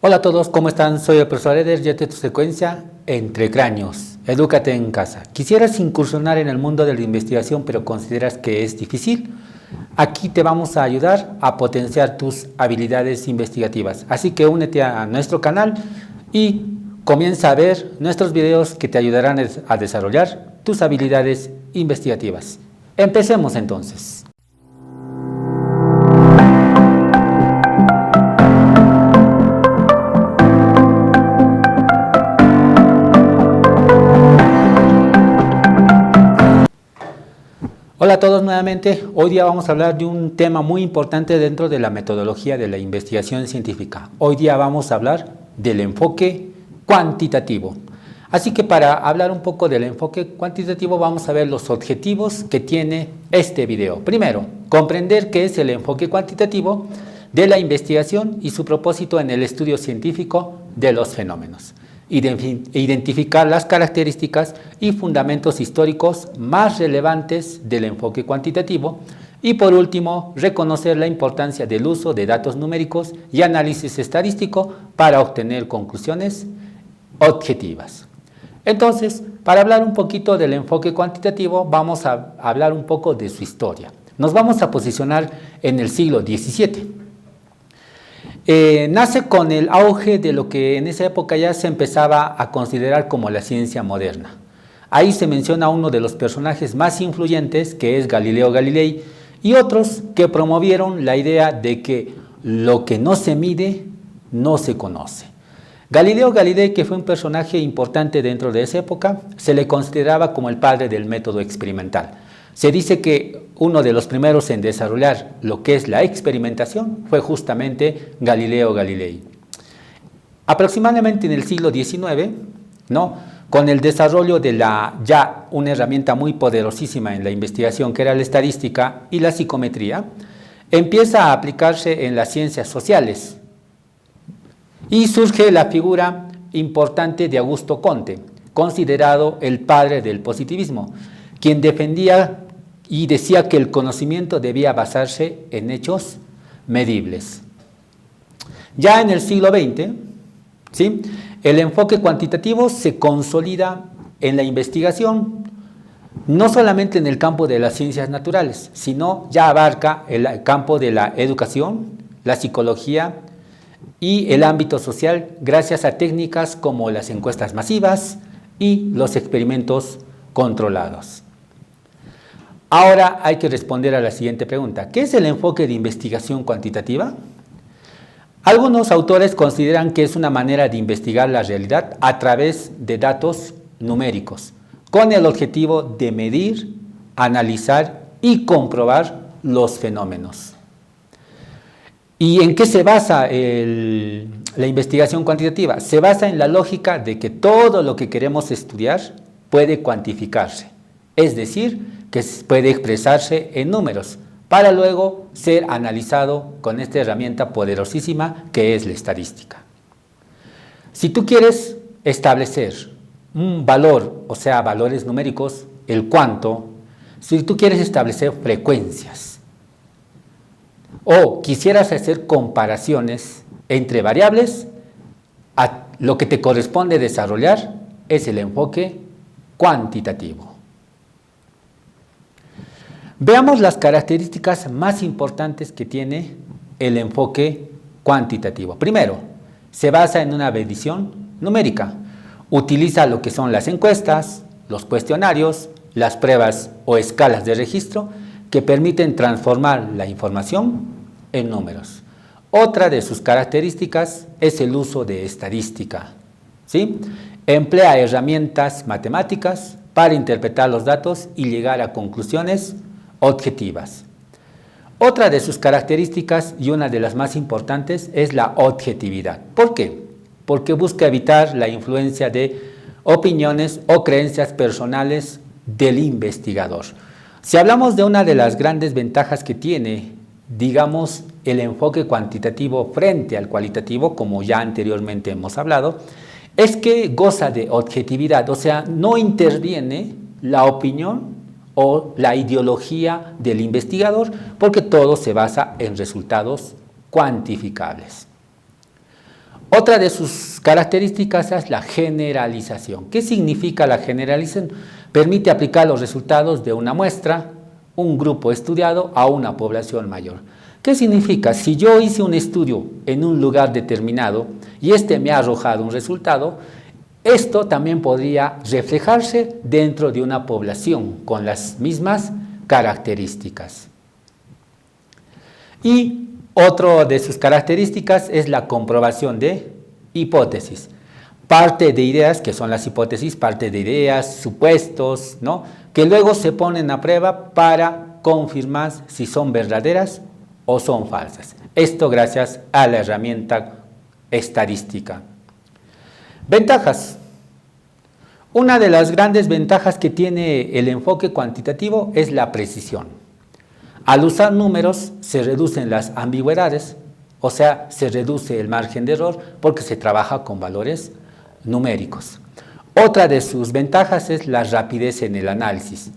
Hola a todos, ¿cómo están? Soy el profesor Eder, ya te tu secuencia Entre Cráneos. Edúcate en casa. ¿Quisieras incursionar en el mundo de la investigación pero consideras que es difícil? Aquí te vamos a ayudar a potenciar tus habilidades investigativas. Así que únete a nuestro canal y comienza a ver nuestros videos que te ayudarán a desarrollar tus habilidades investigativas. Empecemos entonces. Hola a todos nuevamente, hoy día vamos a hablar de un tema muy importante dentro de la metodología de la investigación científica. Hoy día vamos a hablar del enfoque cuantitativo. Así que para hablar un poco del enfoque cuantitativo vamos a ver los objetivos que tiene este video. Primero, comprender qué es el enfoque cuantitativo de la investigación y su propósito en el estudio científico de los fenómenos. Identificar las características y fundamentos históricos más relevantes del enfoque cuantitativo y por último reconocer la importancia del uso de datos numéricos y análisis estadístico para obtener conclusiones objetivas. Entonces, para hablar un poquito del enfoque cuantitativo vamos a hablar un poco de su historia. Nos vamos a posicionar en el siglo XVII. Nace con el auge de lo que en esa época ya se empezaba a considerar como la ciencia moderna. Ahí se menciona uno de los personajes más influyentes, que es Galileo Galilei, y otros que promovieron la idea de que lo que no se mide, no se conoce. Galileo Galilei, que fue un personaje importante dentro de esa época, se le consideraba como el padre del método experimental. Se dice que uno de los primeros en desarrollar lo que es la experimentación fue justamente Galileo Galilei. Aproximadamente en el siglo XIX, con el desarrollo de una herramienta muy poderosísima en la investigación, que era la estadística y la psicometría, empieza a aplicarse en las ciencias sociales y surge la figura importante de Augusto Comte, considerado el padre del positivismo, quien defendía y decía que el conocimiento debía basarse en hechos medibles. Ya en el siglo XX, el enfoque cuantitativo se consolida en la investigación, no solamente en el campo de las ciencias naturales, sino ya abarca el campo de la educación, la psicología y el ámbito social, gracias a técnicas como las encuestas masivas y los experimentos controlados. Ahora hay que responder a la siguiente pregunta. ¿Qué es el enfoque de investigación cuantitativa? Algunos autores consideran que es una manera de investigar la realidad a través de datos numéricos, con el objetivo de medir, analizar y comprobar los fenómenos. ¿Y en qué se basa la investigación cuantitativa? Se basa en la lógica de que todo lo que queremos estudiar puede cuantificarse, es decir, que puede expresarse en números, para luego ser analizado con esta herramienta poderosísima que es la estadística. Si tú quieres establecer un valor, o sea, valores numéricos, el cuánto, si tú quieres establecer frecuencias, o quisieras hacer comparaciones entre variables, lo que te corresponde desarrollar es el enfoque cuantitativo. Veamos las características más importantes que tiene el enfoque cuantitativo. Primero, se basa en una medición numérica. Utiliza lo que son las encuestas, los cuestionarios, las pruebas o escalas de registro que permiten transformar la información en números. Otra de sus características es el uso de estadística. Emplea herramientas matemáticas para interpretar los datos y llegar a conclusiones objetivas. Otra de sus características y una de las más importantes es la objetividad. ¿Por qué? Porque busca evitar la influencia de opiniones o creencias personales del investigador. Si hablamos de una de las grandes ventajas que tiene, digamos, el enfoque cuantitativo frente al cualitativo, como ya anteriormente hemos hablado, es que goza de objetividad, o sea, no interviene la opinión o la ideología del investigador, porque todo se basa en resultados cuantificables. Otra de sus características es la generalización. ¿Qué significa la generalización? Permite aplicar los resultados de una muestra, un grupo estudiado, a una población mayor. ¿Qué significa? Si yo hice un estudio en un lugar determinado y este me ha arrojado un resultado, esto también podría reflejarse dentro de una población con las mismas características. Y otra de sus características es la comprobación de hipótesis. Parte de ideas, que son las hipótesis, parte de ideas, supuestos, ¿no?, que luego se ponen a prueba para confirmar si son verdaderas o son falsas. Esto gracias a la herramienta estadística. Ventajas. Una de las grandes ventajas que tiene el enfoque cuantitativo es la precisión. Al usar números se reducen las ambigüedades, o sea, se reduce el margen de error porque se trabaja con valores numéricos. Otra de sus ventajas es la rapidez en el análisis.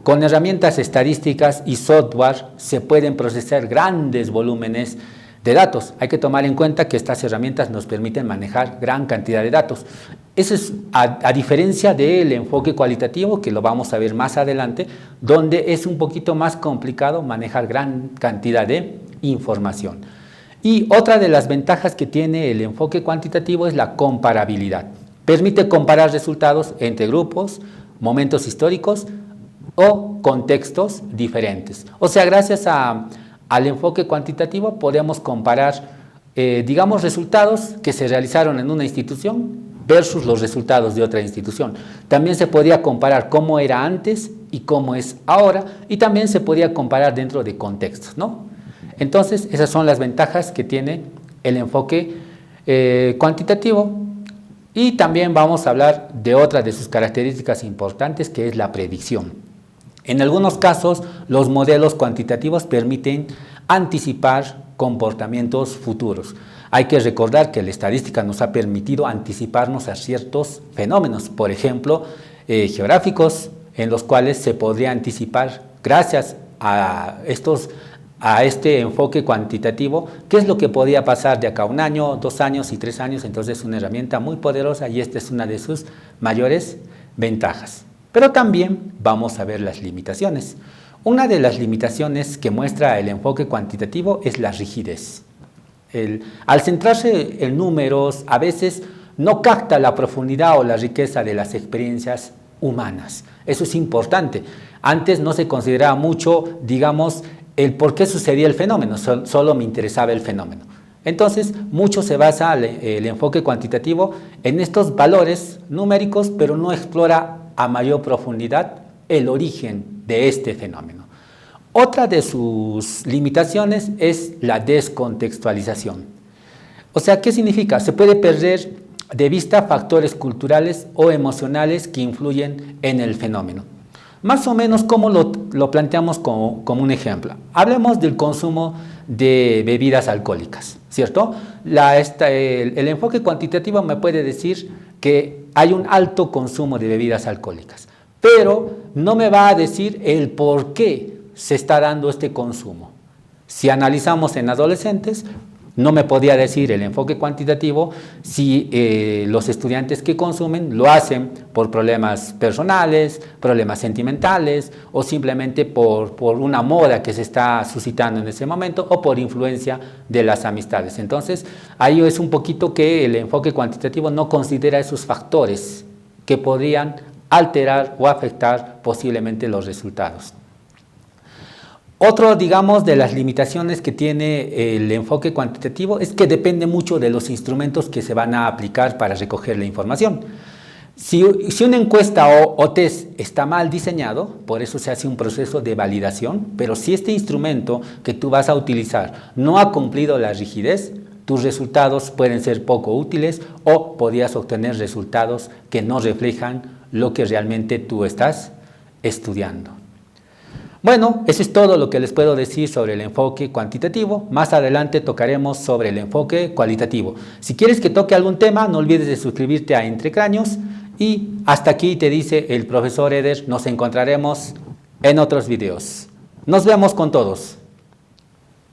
Con herramientas estadísticas y software se pueden procesar grandes volúmenes de datos. Hay que tomar en cuenta que estas herramientas nos permiten manejar gran cantidad de datos. Eso es a diferencia del enfoque cualitativo, que lo vamos a ver más adelante, donde es un poquito más complicado manejar gran cantidad de información. Y otra de las ventajas que tiene el enfoque cuantitativo es la comparabilidad. Permite comparar resultados entre grupos, momentos históricos o contextos diferentes. O sea, gracias al enfoque cuantitativo podemos comparar, digamos, resultados que se realizaron en una institución versus los resultados de otra institución. También se podría comparar cómo era antes y cómo es ahora, y también se podría comparar dentro de contextos, ¿no? Entonces, esas son las ventajas que tiene el enfoque cuantitativo. Y también vamos a hablar de otra de sus características importantes, que es la predicción. En algunos casos, los modelos cuantitativos permiten anticipar comportamientos futuros. Hay que recordar que la estadística nos ha permitido anticiparnos a ciertos fenómenos, por ejemplo, geográficos, en los cuales se podría anticipar, gracias a este enfoque cuantitativo, qué es lo que podría pasar de acá a 1 año, 2 años y 3 años. Entonces es una herramienta muy poderosa y esta es una de sus mayores ventajas. Pero también vamos a ver las limitaciones. Una de las limitaciones que muestra el enfoque cuantitativo es la rigidez. Al centrarse en números, a veces no capta la profundidad o la riqueza de las experiencias humanas. Eso es importante. Antes no se consideraba mucho, digamos, el por qué sucedía el fenómeno, solo me interesaba el fenómeno. Entonces, mucho se basa el enfoque cuantitativo en estos valores numéricos, pero no explora a mayor profundidad el origen de este fenómeno. Otra de sus limitaciones es la descontextualización. O sea, ¿qué significa? Se puede perder de vista factores culturales o emocionales que influyen en el fenómeno. Más o menos, ¿cómo lo planteamos como un ejemplo? Hablemos del consumo de bebidas alcohólicas, ¿cierto? El enfoque cuantitativo me puede decir que hay un alto consumo de bebidas alcohólicas, pero no me va a decir el por qué se está dando este consumo. Si analizamos en adolescentes, no me podía decir el enfoque cuantitativo si los estudiantes que consumen lo hacen por problemas personales, problemas sentimentales o simplemente por una moda que se está suscitando en ese momento o por influencia de las amistades. Entonces, ahí es un poquito que el enfoque cuantitativo no considera esos factores que podrían alterar o afectar posiblemente los resultados. Otro, digamos, de las limitaciones que tiene el enfoque cuantitativo es que depende mucho de los instrumentos que se van a aplicar para recoger la información. Si una encuesta o test está mal diseñado, por eso se hace un proceso de validación, pero si este instrumento que tú vas a utilizar no ha cumplido la rigidez, tus resultados pueden ser poco útiles o podrías obtener resultados que no reflejan lo que realmente tú estás estudiando. Bueno, eso es todo lo que les puedo decir sobre el enfoque cuantitativo. Más adelante tocaremos sobre el enfoque cualitativo. Si quieres que toque algún tema, no olvides de suscribirte a Entre Cráneos. Y hasta aquí te dice el profesor Eder. Nos encontraremos en otros videos. Nos vemos con todos.